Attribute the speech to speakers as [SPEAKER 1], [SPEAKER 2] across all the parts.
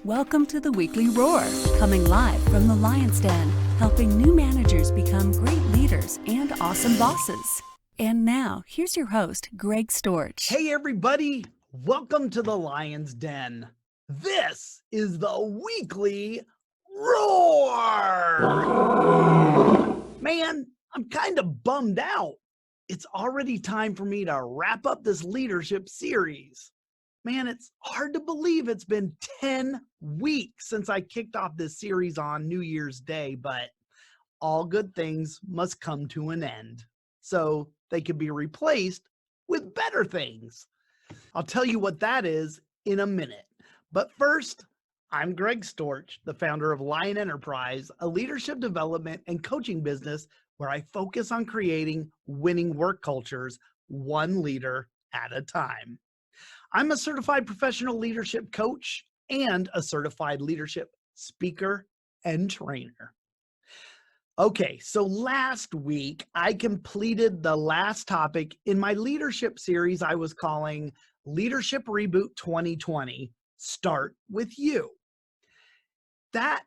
[SPEAKER 1] Welcome to the Weekly Roar, coming live from the Lion's Den, helping new managers become great leaders and awesome bosses. And now, here's your host, Greg Storch.
[SPEAKER 2] Hey everybody, welcome to the Lion's Den. This is the Weekly Roar. Man, I'm kind of bummed out. It's already time for me to wrap up this leadership series. Man, it's hard to believe it's been 10 weeks since I kicked off this series on New Year's Day, but all good things must come to an end, so they can be replaced with better things. I'll tell you what that is in a minute. But first, I'm Greg Storch, the founder of Lione Enterprise, a leadership development and coaching business where I focus on creating winning work cultures, one leader at a time. I'm a certified professional leadership coach and a certified leadership speaker and trainer. Okay, so last week I completed the last topic in my leadership series I was calling Leadership Reboot 2020, Start With You. That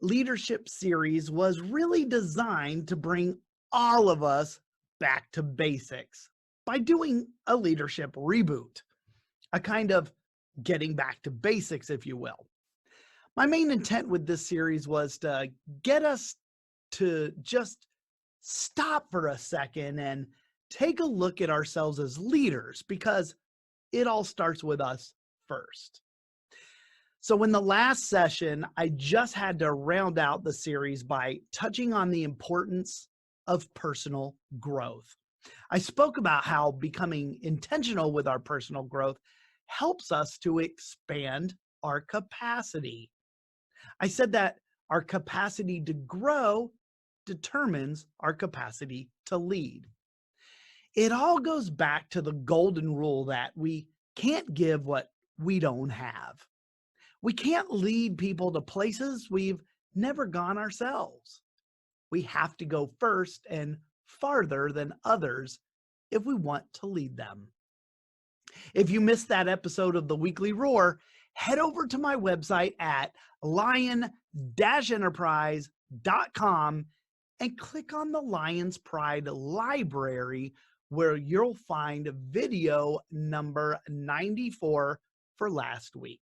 [SPEAKER 2] leadership series was really designed to bring all of us back to basics by doing a leadership reboot. A kind of getting back to basics, if you will. My main intent with this series was to get us to just stop for a second and take a look at ourselves as leaders, because it all starts with us first. So in the last session, I just had to round out the series by touching on the importance of personal growth. I spoke about how becoming intentional with our personal growth helps us to expand our capacity. I said that our capacity to grow determines our capacity to lead. It all goes back to the golden rule that we can't give what we don't have. We can't lead people to places we've never gone ourselves. We have to go first and farther than others if we want to lead them. If you missed that episode of the Weekly Roar, head over to my website at lion-enterprise.com and click on the Lion's Pride library, where you'll find video number 94 for last week.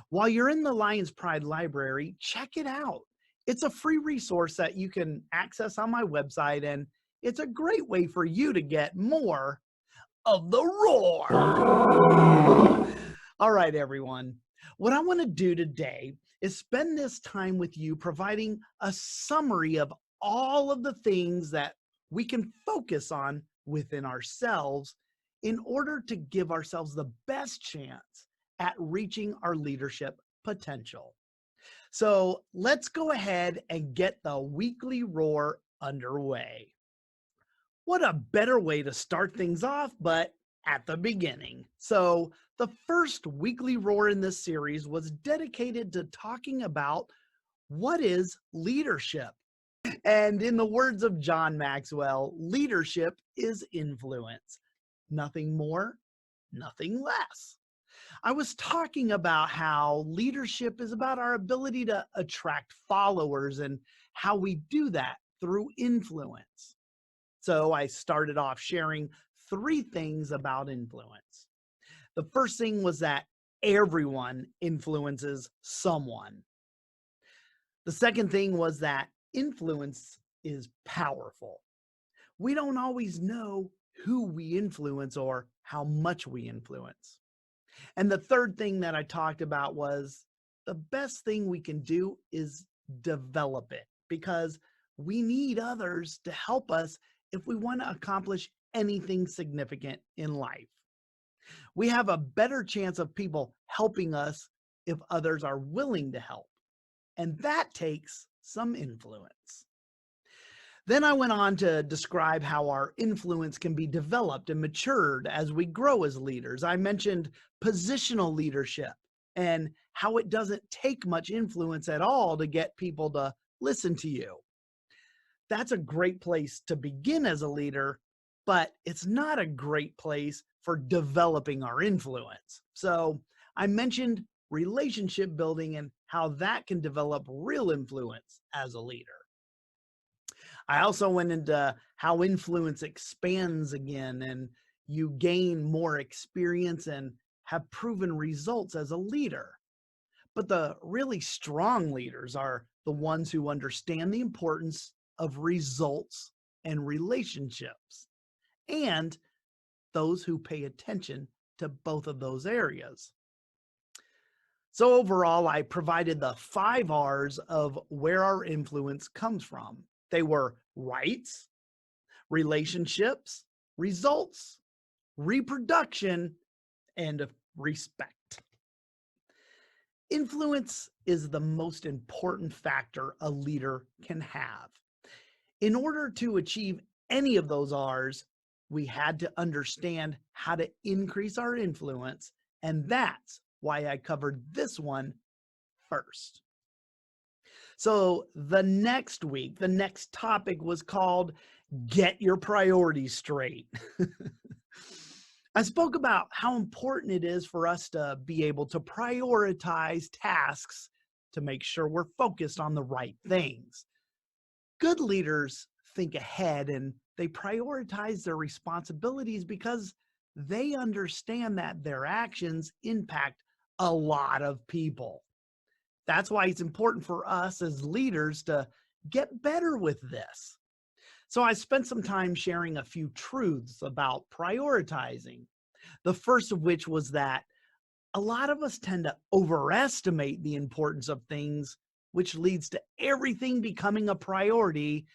[SPEAKER 2] While you're in the Lion's Pride library, check it out. It's a free resource that you can access on my website, and it's a great way for you to get more of the roar. All right, everyone. What I want to do today is spend this time with you providing a summary of all of the things that we can focus on within ourselves in order to give ourselves the best chance at reaching our leadership potential. So let's go ahead and get the Weekly Roar underway. What a better way to start things off, but at the beginning. So the first Weekly Roar in this series was dedicated to talking about what is leadership. And in the words of John Maxwell, leadership is influence. Nothing more, nothing less. I was talking about how leadership is about our ability to attract followers and how we do that through influence. So I started off sharing 3 things about influence. The first thing was that everyone influences someone. The second thing was that influence is powerful. We don't always know who we influence or how much we influence. And the third thing that I talked about was the best thing we can do is develop it, because we need others to help us if we want to accomplish anything significant in life. We have a better chance of people helping us if others are willing to help, and that takes some influence. Then I went on to describe how our influence can be developed and matured as we grow as leaders. I mentioned positional leadership and how it doesn't take much influence at all to get people to listen to you. That's a great place to begin as a leader, but it's not a great place for developing our influence. So I mentioned relationship building, and how that can develop real influence as a leader. I also went into how influence expands again, and you gain more experience and have proven results as a leader. But the really strong leaders are the ones who understand the importance of results and relationships, and those who pay attention to both of those areas. So overall, I provided the 5 R's of where our influence comes from. They were rights, relationships, results, reproduction, and respect. Influence is the most important factor a leader can have. In order to achieve any of those R's, we had to understand how to increase our influence, and that's why I covered this one first. So the next week, the next topic was called Get Your Priorities Straight. I spoke about how important it is for us to be able to prioritize tasks to make sure we're focused on the right things. Good leaders think ahead and they prioritize their responsibilities because they understand that their actions impact a lot of people. That's why it's important for us as leaders to get better with this. So I spent some time sharing a few truths about prioritizing. The first of which was that a lot of us tend to overestimate the importance of things, which leads to everything becoming a priority,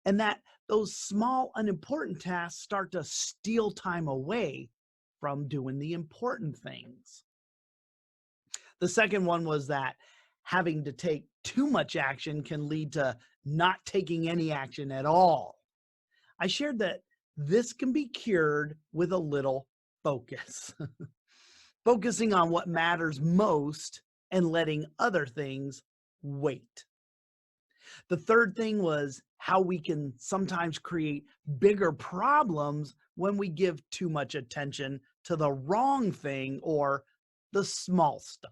[SPEAKER 2] and that those small, unimportant tasks start to steal time away from doing the important things. The second one was that having to take too much action can lead to not taking any action at all. I shared that this can be cured with a little focus. Focusing on what matters most and letting other things wait. The third thing was how we can sometimes create bigger problems when we give too much attention to the wrong thing or the small stuff.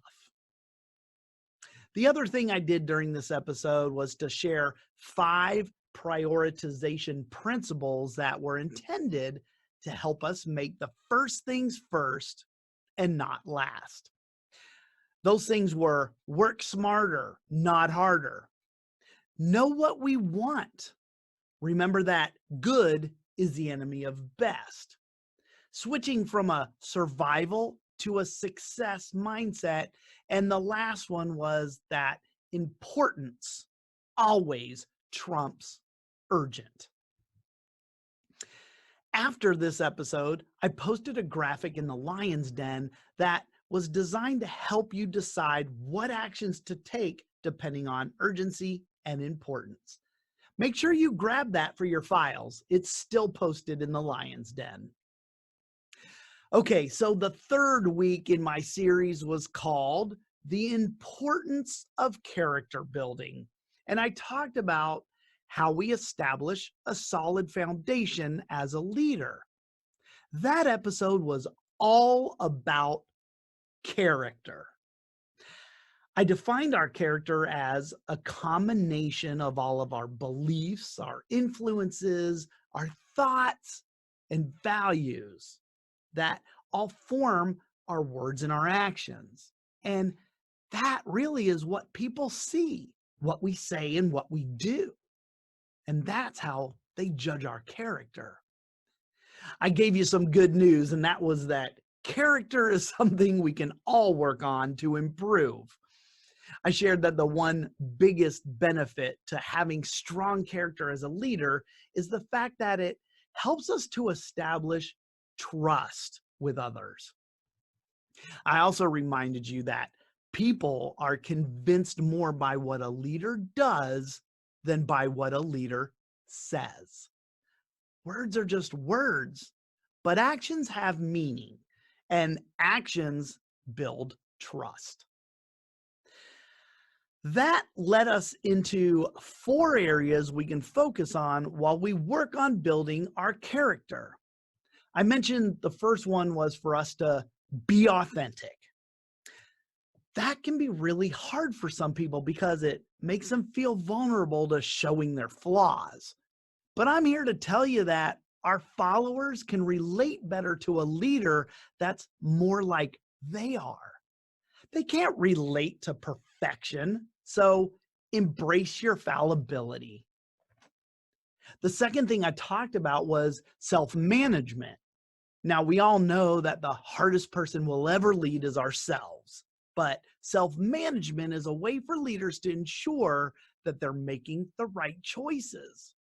[SPEAKER 2] The other thing I did during this episode was to share 5 prioritization principles that were intended to help us make the first things first and not last. Those things were work smarter, not harder. Know what we want. Remember that good is the enemy of best. Switching from a survival to a success mindset. And the last one was that importance always trumps urgent. After this episode, I posted a graphic in the Lion's Den that was designed to help you decide what actions to take depending on urgency and importance. Make sure you grab that for your files. It's still posted in the Lion's Den. Okay, so the third week in my series was called The Importance of Character Building. And I talked about how we establish a solid foundation as a leader. That episode was all about character. I defined our character as a combination of all of our beliefs, our influences, our thoughts, and values that all form our words and our actions. And that really is what people see, what we say and what we do. And that's how they judge our character. I gave you some good news, and that was that character is something we can all work on to improve. I shared that the one biggest benefit to having strong character as a leader is the fact that it helps us to establish trust with others. I also reminded you that people are convinced more by what a leader does than by what a leader says. Words are just words, but actions have meaning, and actions build trust. That led us into 4 areas we can focus on while we work on building our character. I mentioned the first one was for us to be authentic. That can be really hard for some people because it makes them feel vulnerable to showing their flaws. But I'm here to tell you that our followers can relate better to a leader that's more like they are. They can't relate to perfection, so embrace your fallibility. The second thing I talked about was self-management. Now, we all know that the hardest person we'll ever lead is ourselves, but self-management is a way for leaders to ensure that they're making the right choices.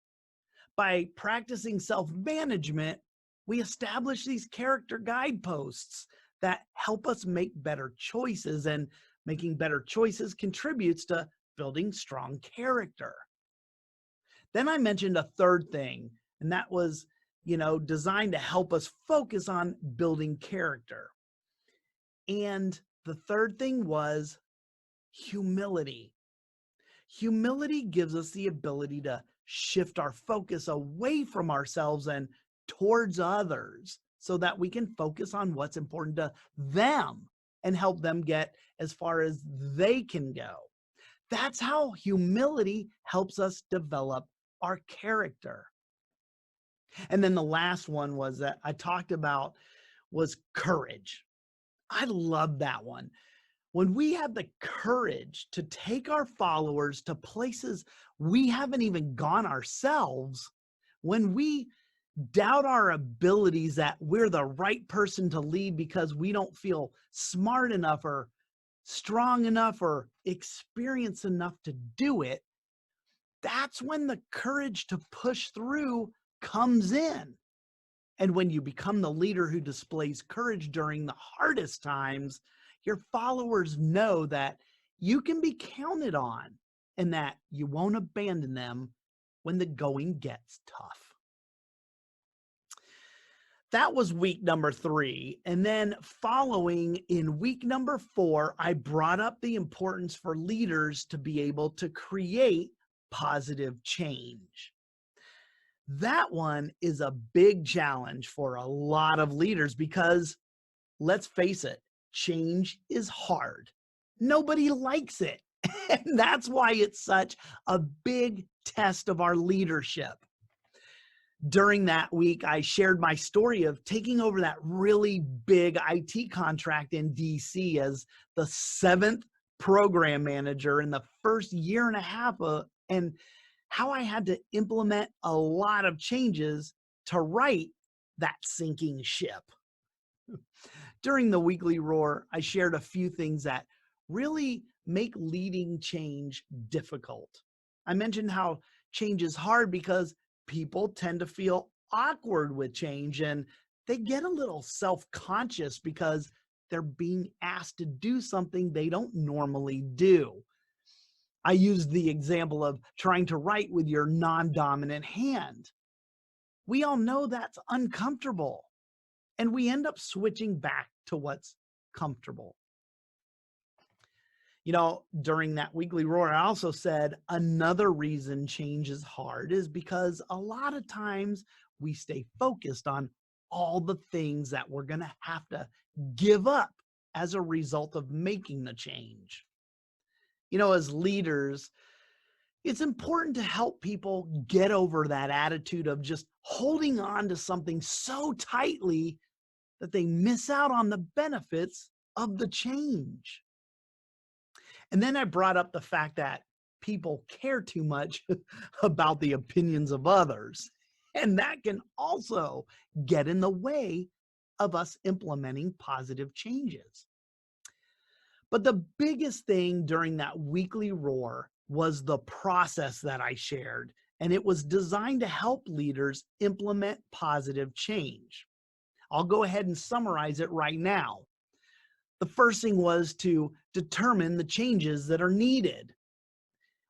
[SPEAKER 2] By practicing self-management, we establish these character guideposts that help us make better choices, and making better choices contributes to building strong character. Then I mentioned a third thing, and that was, designed to help us focus on building character. And the third thing was humility. Humility gives us the ability to shift our focus away from ourselves and towards others so that we can focus on what's important to them and help them get as far as they can go. That's how humility helps us develop our character. And then the last one was that I talked about was courage. I love that one. When we have the courage to take our followers to places we haven't even gone ourselves, when we doubt our abilities that we're the right person to lead because we don't feel smart enough or strong enough or experienced enough to do it, that's when the courage to push through comes in. And when you become the leader who displays courage during the hardest times, your followers know that you can be counted on and that you won't abandon them when the going gets tough. That was week number 3. And then following in week number 4, I brought up the importance for leaders to be able to create positive change. That one is a big challenge for a lot of leaders because, let's face it, change is hard. Nobody likes it. And that's why it's such a big test of our leadership. During that week, I shared my story of taking over that really big IT contract in DC as the 7th program manager in the first year and a half, and how I had to implement a lot of changes to right that sinking ship. During the weekly roar, I shared a few things that really make leading change difficult. I mentioned how change is hard because people tend to feel awkward with change and they get a little self-conscious because they're being asked to do something they don't normally do. I used the example of trying to write with your non-dominant hand. We all know that's uncomfortable, and we end up switching back to what's comfortable. During that weekly roar, I also said another reason change is hard is because a lot of times we stay focused on all the things that we're going to have to give up as a result of making the change. As leaders, it's important to help people get over that attitude of just holding on to something so tightly that they miss out on the benefits of the change. And then I brought up the fact that people care too much about the opinions of others. And that can also get in the way of us implementing positive changes. But the biggest thing during that weekly roar was the process that I shared, and it was designed to help leaders implement positive change. I'll go ahead and summarize it right now. The first thing was to determine the changes that are needed.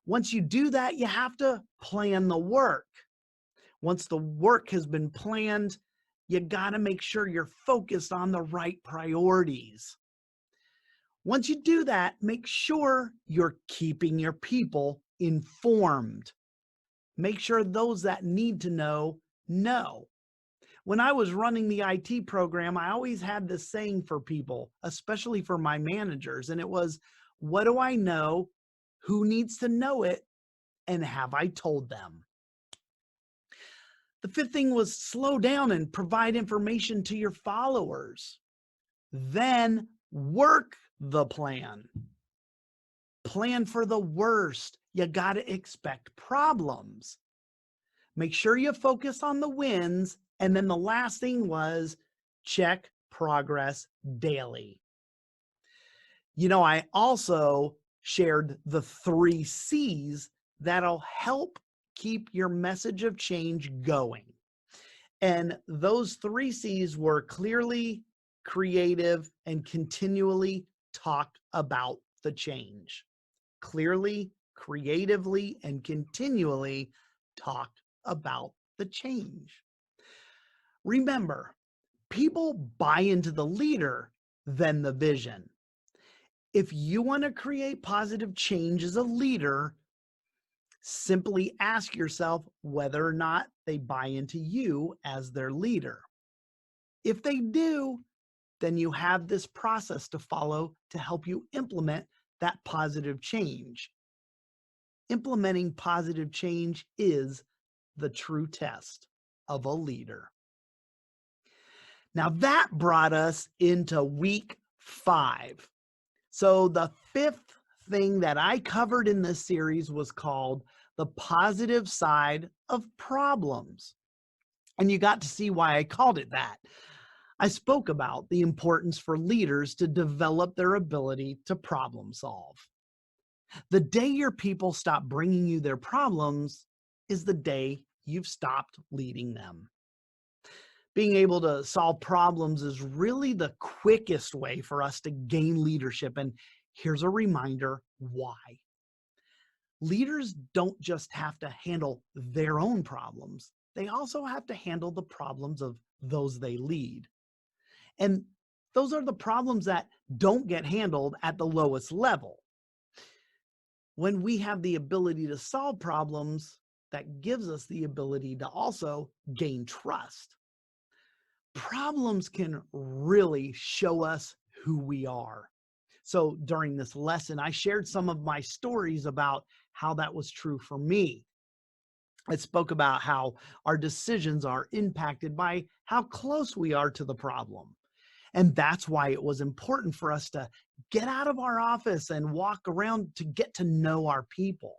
[SPEAKER 2] Once you do that, you have to plan the work. Once the work has been planned, you got to make sure you're focused on the right priorities. Once you do that, make sure you're keeping your people informed. Make sure those that need to know, know. When I was running the IT program, I always had this saying for people, especially for my managers, and it was, what do I know? Who needs to know it? And have I told them? The fifth thing was slow down and provide information to your followers. Then work the plan. Plan for the worst. You got to expect problems. Make sure you focus on the wins. And then the last thing was check progress daily. I also shared the 3 C's that'll help keep your message of change going. And those 3 C's were clearly, creative, and continually talk about the change. Clearly, creatively, and continually talk about the change. Remember, people buy into the leader, then the vision. If you want to create positive change as a leader, simply ask yourself whether or not they buy into you as their leader. If they do, then you have this process to follow to help you implement that positive change. Implementing positive change is the true test of a leader. Now that brought us into week 5. So the 5th thing that I covered in this series was called the positive side of problems. And you got to see why I called it that. I spoke about the importance for leaders to develop their ability to problem solve. The day your people stop bringing you their problems is the day you've stopped leading them. Being able to solve problems is really the quickest way for us to gain leadership. And here's a reminder why. Leaders don't just have to handle their own problems. They also have to handle the problems of those they lead. And those are the problems that don't get handled at the lowest level. When we have the ability to solve problems, that gives us the ability to also gain trust. Problems can really show us who we are. So during this lesson, I shared some of my stories about how that was true for me. I spoke about how our decisions are impacted by how close we are to the problem. And that's why it was important for us to get out of our office and walk around to get to know our people.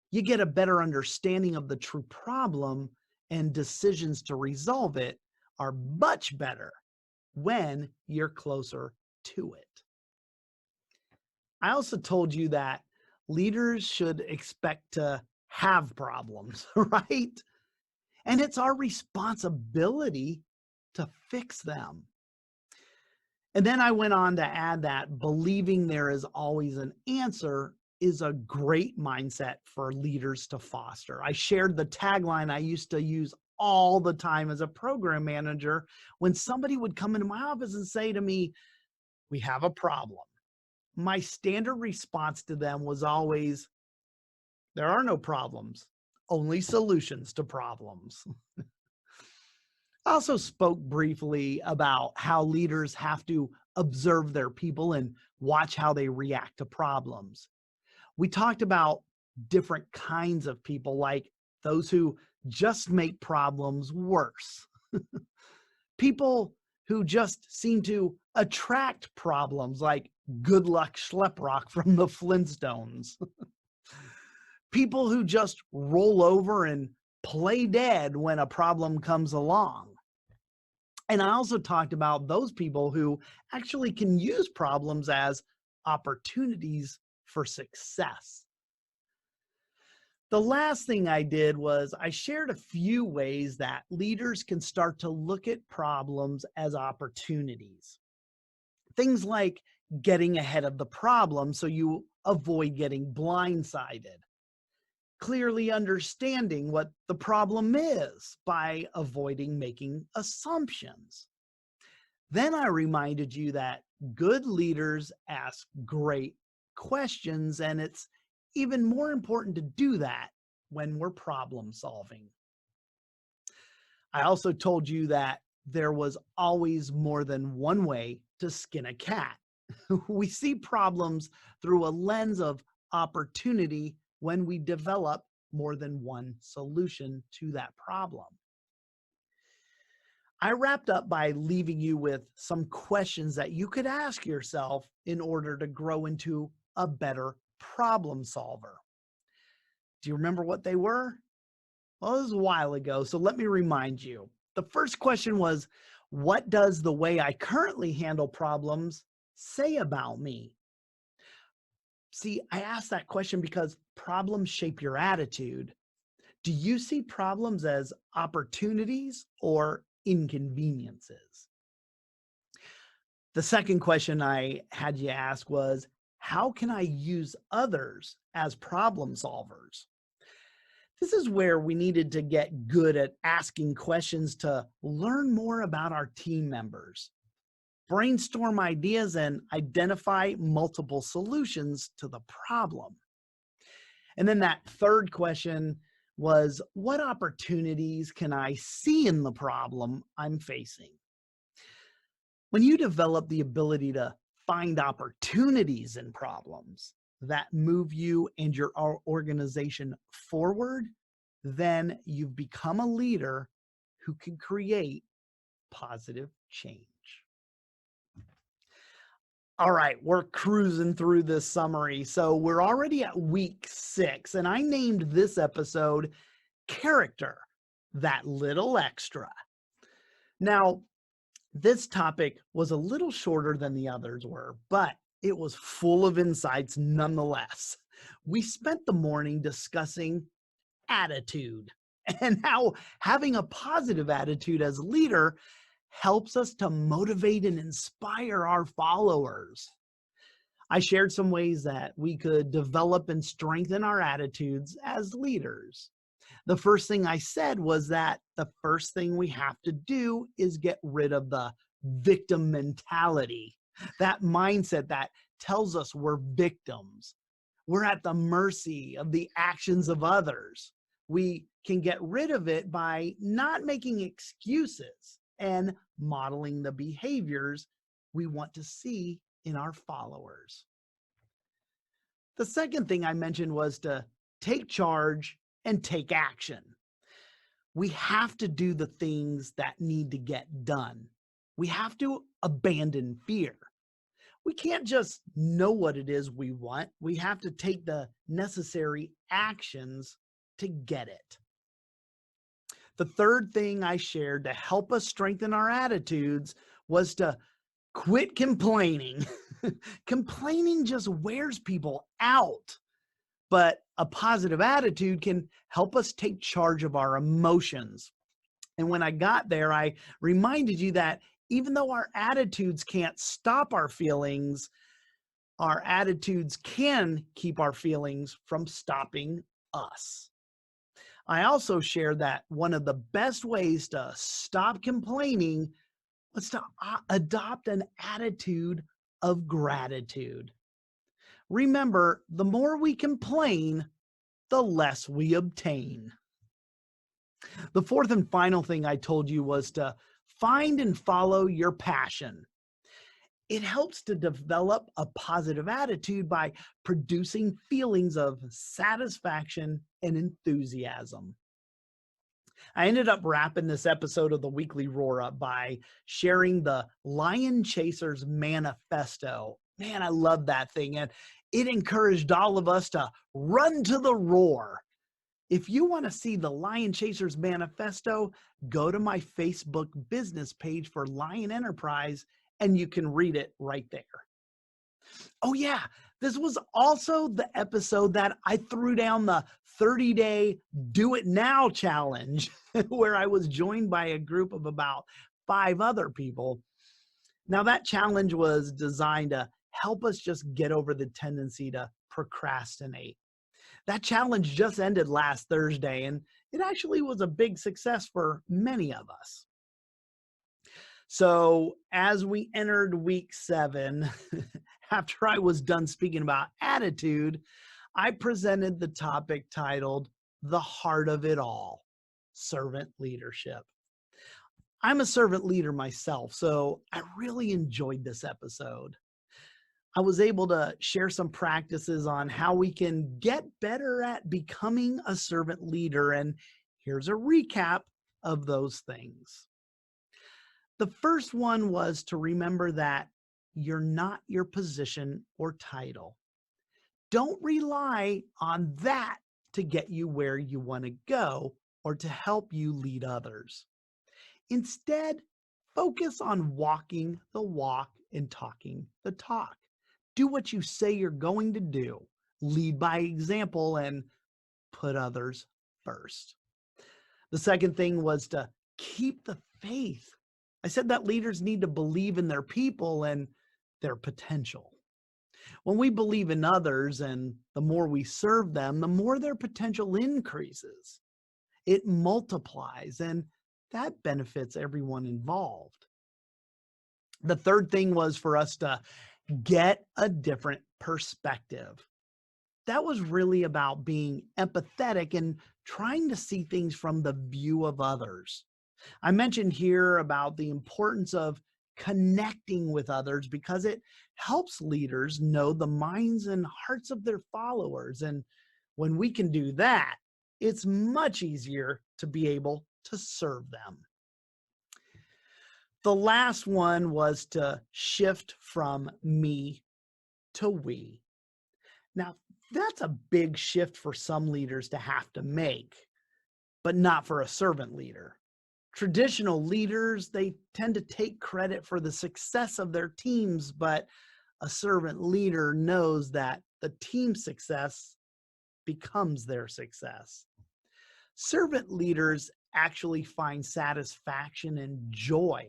[SPEAKER 2] You get a better understanding of the true problem, and decisions to resolve it are much better when you're closer to it. I also told you that leaders should expect to have problems, right? And it's our responsibility to fix them. And then I went on to add that believing there is always an answer is a great mindset for leaders to foster. I shared the tagline I used to use all the time as a program manager when somebody would come into my office and say to me, "We have a problem." My standard response to them was always, "There are no problems, only solutions to problems." I also spoke briefly about how leaders have to observe their people and watch how they react to problems. We talked about different kinds of people, like those who just make problems worse. People who just seem to attract problems, like Good Luck Schleprock from the Flintstones. People who just roll over and play dead when a problem comes along. And I also talked about those people who actually can use problems as opportunities for success. The last thing I did was I shared a few ways that leaders can start to look at problems as opportunities. Things like getting ahead of the problem so you avoid getting blindsided. Clearly understanding what the problem is by avoiding making assumptions. Then I reminded you that good leaders ask great questions, and it's even more important to do that when we're problem solving. I also told you that there was always more than one way to skin a cat. We see problems through a lens of opportunity when we develop more than one solution to that problem. I wrapped up by leaving you with some questions that you could ask yourself in order to grow into a better problem solver. Do you remember what they were? Well, it was a while ago, so let me remind you. The first question was, what does the way I currently handle problems say about me? See, I asked that question because problems shape your attitude. Do you see problems as opportunities or inconveniences? The second question I had you ask was, how can I use others as problem solvers? This is where we needed to get good at asking questions to learn more about our team members, brainstorm ideas, and identify multiple solutions to the problem. And then that third question was, what opportunities can I see in the problem I'm facing? When you develop the ability to find opportunities in problems that move you and your organization forward, then you've become a leader who can create positive change. All right, we're cruising through this summary. So we're already at week 6, and I named this episode Character, That Little Extra. Now, this topic was a little shorter than the others were, but it was full of insights nonetheless. We spent the morning discussing attitude and how having a positive attitude as a leader helps us to motivate and inspire our followers. I shared some ways that we could develop and strengthen our attitudes as leaders. The first thing I said was that the first thing we have to do is get rid of the victim mentality, that mindset that tells us we're victims. We're at the mercy of the actions of others. We can get rid of it by not making excuses and modeling the behaviors we want to see in our followers. The second thing I mentioned was to take charge and take action. We have to do the things that need to get done. We have to abandon fear. We can't just know what it is we want. We have to take the necessary actions to get it. The third thing I shared to help us strengthen our attitudes was to quit complaining. Complaining just wears people out, but a positive attitude can help us take charge of our emotions. And when I got there, I reminded you that even though our attitudes can't stop our feelings, our attitudes can keep our feelings from stopping us. I also shared that one of the best ways to stop complaining was to adopt an attitude of gratitude. Remember, the more we complain, the less we obtain. The fourth and final thing I told you was to find and follow your passion. It helps to develop a positive attitude by producing feelings of satisfaction and enthusiasm. I ended up wrapping this episode of the Weekly Roar Up by sharing the Lion Chasers Manifesto. Man, I love that thing. And it encouraged all of us to run to the roar. If you want to see the Lion Chasers Manifesto, go to my Facebook business page for Lione Enterprise, and you can read it right there. Oh yeah, this was also the episode that I threw down the 30-day Do It Now challenge, where I was joined by a group of about 5 other people. Now that challenge was designed to help us just get over the tendency to procrastinate. That challenge just ended last Thursday, and it actually was a big success for many of us. So as we entered week 7, after I was done speaking about attitude, I presented the topic titled The Heart of It All, Servant Leadership. I'm a servant leader myself, so I really enjoyed this episode. I was able to share some practices on how we can get better at becoming a servant leader. And here's a recap of those things. The first one was to remember that you're not your position or title. Don't rely on that to get you where you want to go or to help you lead others. Instead, focus on walking the walk and talking the talk. Do what you say you're going to do. Lead by example and put others first. The second thing was to keep the faith. I said that leaders need to believe in their people and their potential. When we believe in others and the more we serve them, the more their potential increases. It multiplies and that benefits everyone involved. The third thing was for us to get a different perspective. That was really about being empathetic and trying to see things from the view of others. I mentioned here about the importance of connecting with others because it helps leaders know the minds and hearts of their followers. And when we can do that, it's much easier to be able to serve them. The last one was to shift from me to we. Now, that's a big shift for some leaders to have to make, but not for a servant leader. Traditional leaders, they tend to take credit for the success of their teams, but a servant leader knows that the team's success becomes their success. Servant leaders actually find satisfaction and joy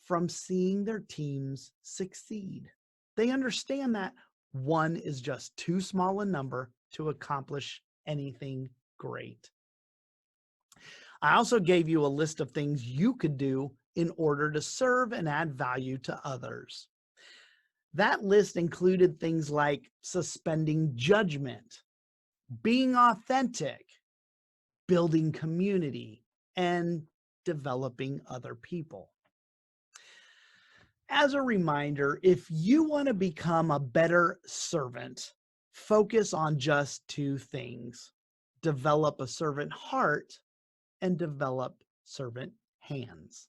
[SPEAKER 2] from seeing their teams succeed. They understand that one is just too small a number to accomplish anything great. I also gave you a list of things you could do in order to serve and add value to others. That list included things like suspending judgment, being authentic, building community, and developing other people. As a reminder, if you want to become a better servant, focus on just two things: develop a servant heart and develop servant hands.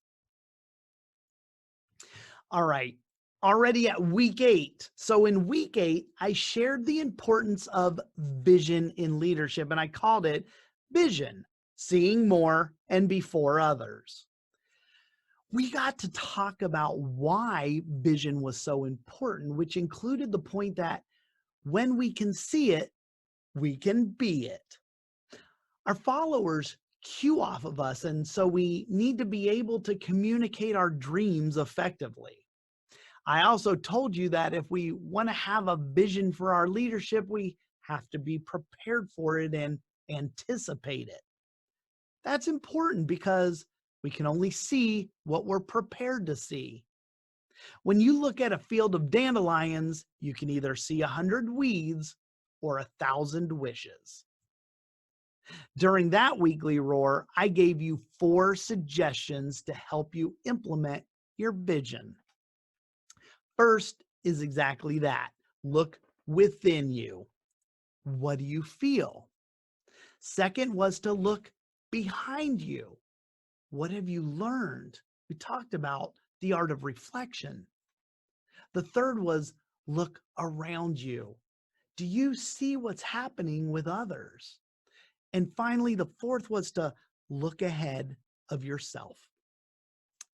[SPEAKER 2] All right, already at week 8. So in week 8, I shared the importance of vision in leadership, and I called it Vision, Seeing More and Before Others. We got to talk about why vision was so important, which included the point that when we can see it, we can be it. Our followers cue off of us, and so we need to be able to communicate our dreams effectively. I also told you that if we want to have a vision for our leadership, we have to be prepared for it and anticipate it. That's important because we can only see what we're prepared to see. When you look at a field of dandelions, you can either see 100 weeds or 1,000 wishes. During that weekly roar, I gave you 4 suggestions to help you implement your vision. First is exactly that. Look within you. What do you feel? Second was to look behind you. What have you learned? We talked about the art of reflection. The third was look around you. Do you see what's happening with others? And finally, the fourth was to look ahead of yourself.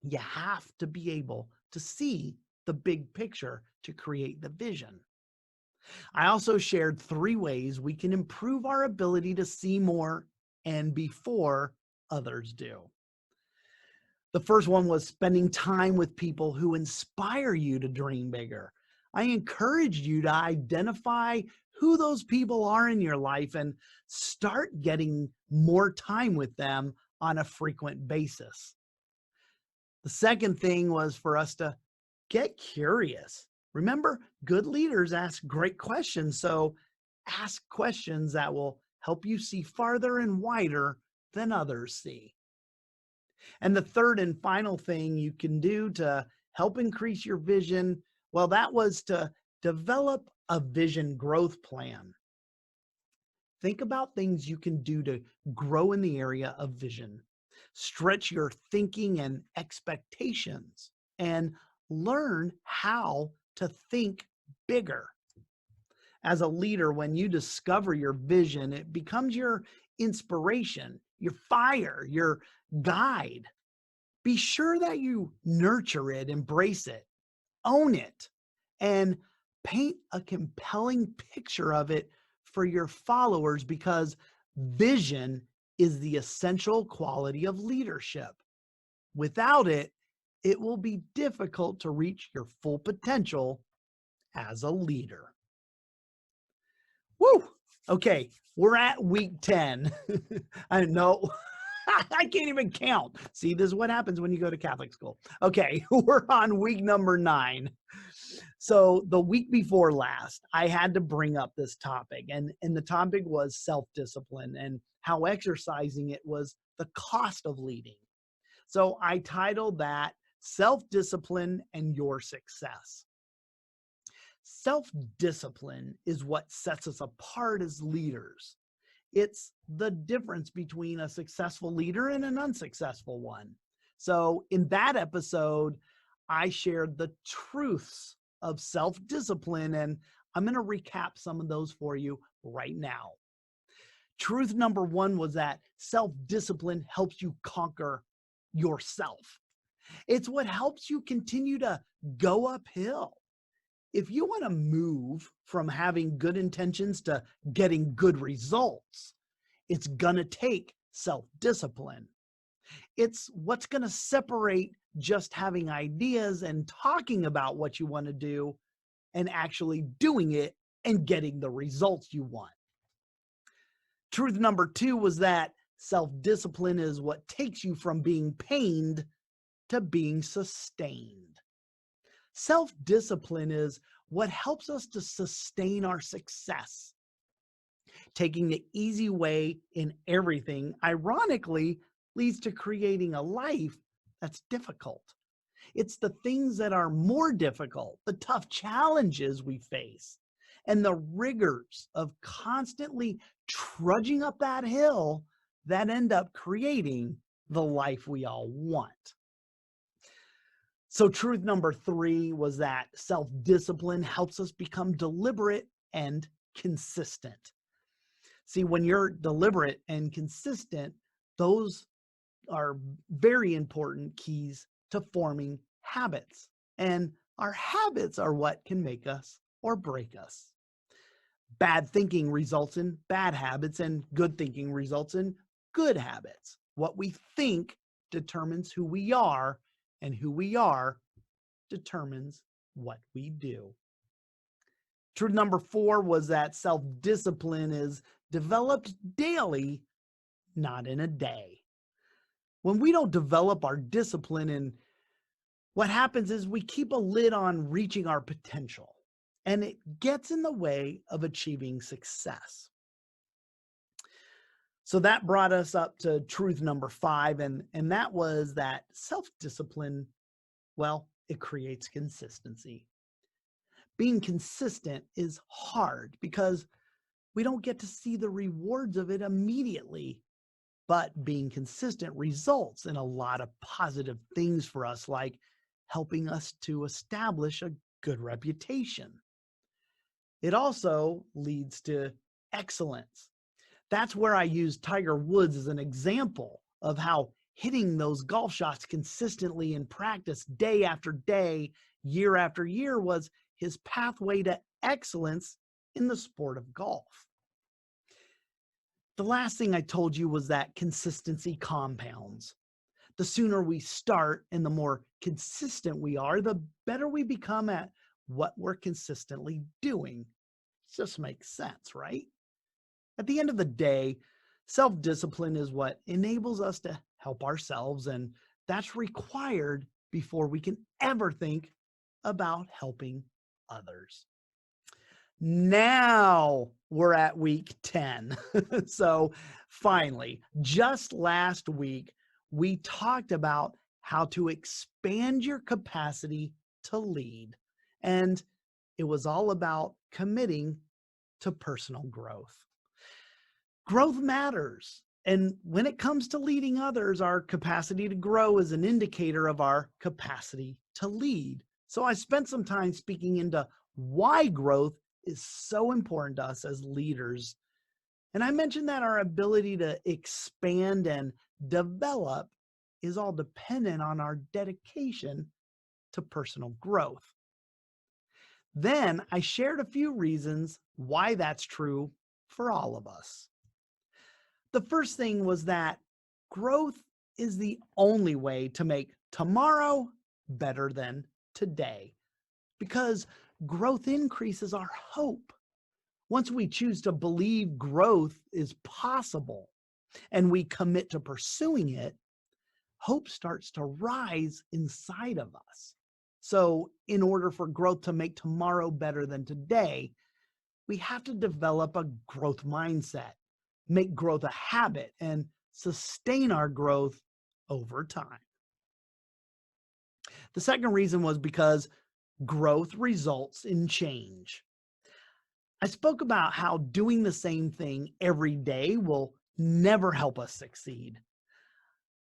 [SPEAKER 2] You have to be able to see the big picture to create the vision. I also shared 3 ways we can improve our ability to see more and before others do. The first one was spending time with people who inspire you to dream bigger. I encouraged you to identify who those people are in your life and start getting more time with them on a frequent basis. The second thing was for us to get curious. Remember, good leaders ask great questions, so ask questions that will help you see farther and wider than others see. And the third and final thing you can do to help increase your vision, well, that was to develop a vision growth plan. Think about things you can do to grow in the area of vision. Stretch your thinking and expectations and learn how to think bigger. As a leader, when you discover your vision, it becomes your inspiration, your fire, your guide. Be sure that you nurture it, embrace it, own it, and paint a compelling picture of it for your followers, because vision is the essential quality of leadership. Without it, it will be difficult to reach your full potential as a leader. Woo! Okay, we're at week 10. I know. I can't even count. See, this is what happens when you go to Catholic school. Okay, we're on week number 9. So the week before last, I had to bring up this topic, and the topic was self-discipline and how exercising it was the cost of leading. So I titled that Self-Discipline and Your Success. Self-discipline is what sets us apart as leaders. It's the difference between a successful leader and an unsuccessful one. So in that episode, I shared the truths of self-discipline, and I'm going to recap some of those for you right now. Truth number 1 was that self-discipline helps you conquer yourself. It's what helps you continue to go uphill. If you want to move from having good intentions to getting good results, it's going to take self-discipline. It's what's going to separate just having ideas and talking about what you want to do and actually doing it and getting the results you want. Truth number 2 was that self-discipline is what takes you from being pained to being sustained. Self-discipline is what helps us to sustain our success. Taking the easy way in everything, ironically, leads to creating a life that's difficult. It's the things that are more difficult, the tough challenges we face, and the rigors of constantly trudging up that hill that end up creating the life we all want. So truth number 3 was that self-discipline helps us become deliberate and consistent. See, when you're deliberate and consistent, those are very important keys to forming habits. And our habits are what can make us or break us. Bad thinking results in bad habits, and good thinking results in good habits. What we think determines who we are, and who we are determines what we do. Truth number 4 was that self-discipline is developed daily, not in a day. When we don't develop our discipline, and what happens is we keep a lid on reaching our potential, and it gets in the way of achieving success. So that brought us up to truth number 5, and that was that self-discipline, well, it creates consistency. Being consistent is hard because we don't get to see the rewards of it immediately, but being consistent results in a lot of positive things for us, like helping us to establish a good reputation. It also leads to excellence. That's where I use Tiger Woods as an example of how hitting those golf shots consistently in practice day after day, year after year, was his pathway to excellence in the sport of golf. The last thing I told you was that consistency compounds. The sooner we start and the more consistent we are, the better we become at what we're consistently doing. It just makes sense, right? At the end of the day, self-discipline is what enables us to help ourselves, and that's required before we can ever think about helping others. Now we're at week 10. So finally, just last week, we talked about how to expand your capacity to lead. And it was all about committing to personal growth. Growth matters. And when it comes to leading others, our capacity to grow is an indicator of our capacity to lead. So I spent some time speaking into why growth is so important to us as leaders. And I mentioned that our ability to expand and develop is all dependent on our dedication to personal growth. Then I shared a few reasons why that's true for all of us. The first thing was that growth is the only way to make tomorrow better than today, because growth increases our hope. Once we choose to believe growth is possible and we commit to pursuing it, hope starts to rise inside of us. So in order for growth to make tomorrow better than today, we have to develop a growth mindset, make growth a habit, and sustain our growth over time. The second reason was because growth results in change. I spoke about how doing the same thing every day will never help us succeed.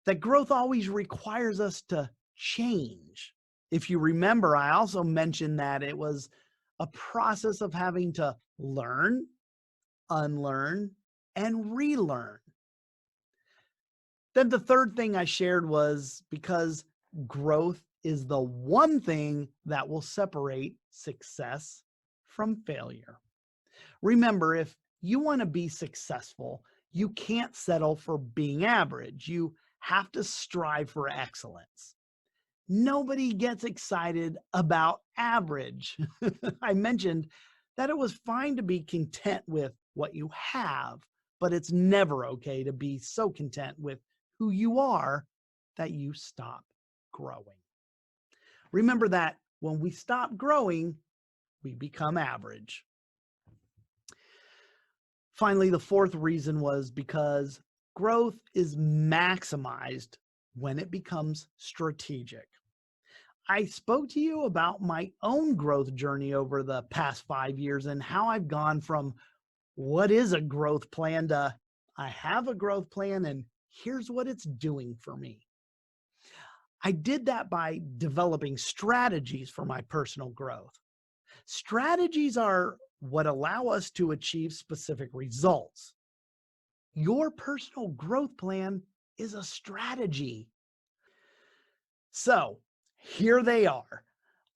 [SPEAKER 2] That growth always requires us to change. If you remember, I also mentioned that it was a process of having to learn, unlearn, and relearn. Then the third thing I shared was because growth is the one thing that will separate success from failure. Remember, if you want to be successful, you can't settle for being average. You have to strive for excellence. Nobody gets excited about average. I mentioned that it was fine to be content with what you have, but it's never okay to be so content with who you are that you stop growing. Remember that when we stop growing, we become average. Finally, the fourth reason was because growth is maximized when it becomes strategic. I spoke to you about my own growth journey over the past 5 years and how I've gone from what is a growth plan to I have a growth plan and here's what it's doing for me. I did that by developing strategies for my personal growth. Strategies are what allow us to achieve specific results. Your personal growth plan is a strategy. So here they are,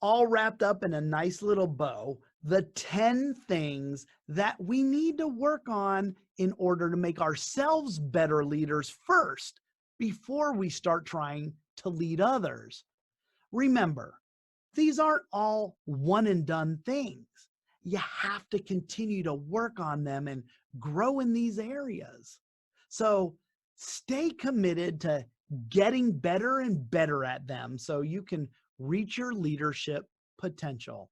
[SPEAKER 2] all wrapped up in a nice little bow, the 10 things that we need to work on in order to make ourselves better leaders first, before we start trying to lead others. Remember, these aren't all one and done things. You have to continue to work on them and grow in these areas. So stay committed to getting better and better at them so you can reach your leadership potential.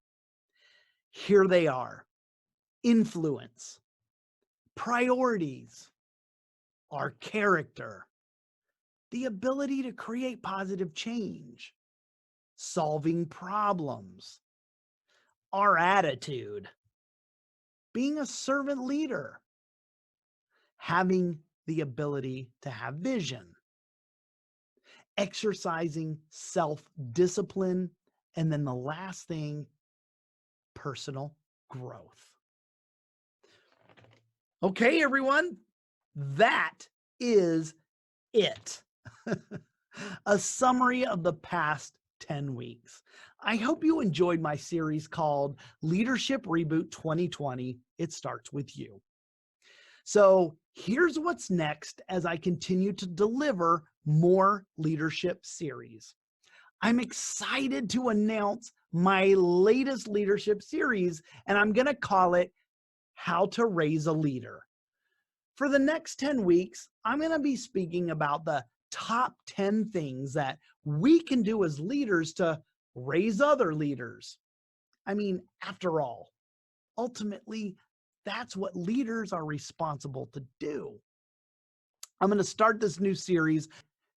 [SPEAKER 2] Here they are: influence, priorities, our character, the ability to create positive change, solving problems, our attitude, being a servant leader, having the ability to have vision, exercising self-discipline, and then the last thing, personal growth. Okay, everyone, that is it. A summary of the past 10 weeks. I hope you enjoyed my series called Leadership Reboot 2020. It starts with you. So here's what's next as I continue to deliver more leadership series. I'm excited to announce my latest leadership series, and I'm going to call it How to Raise a Leader. For the next 10 weeks, I'm going to be speaking about the top 10 things that we can do as leaders to raise other leaders. I mean, after all, ultimately, that's what leaders are responsible to do. I'm going to start this new series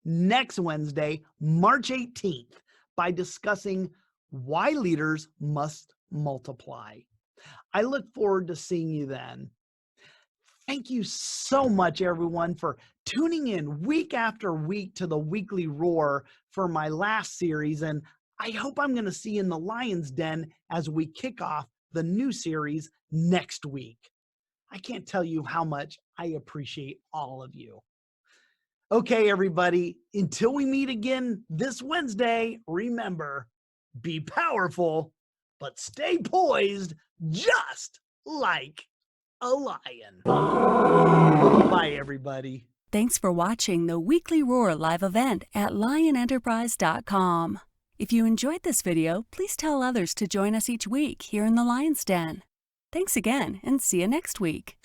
[SPEAKER 2] next Wednesday, March 18th, by discussing why leaders must multiply. I look forward to seeing you then. Thank you so much, everyone, for tuning in week after week to the Weekly Roar for my last series. And I hope I'm going to see you in the Lion's Den as we kick off the new series next week. I can't tell you how much I appreciate all of you. Okay, everybody, until we meet again this Wednesday, remember, be powerful, but stay poised just like a lion. Bye, everybody.
[SPEAKER 1] Thanks for watching the Weekly Roar live event at lionenterprise.com. If you enjoyed this video, please tell others to join us each week here in the Lion's Den. Thanks again, and see you next week.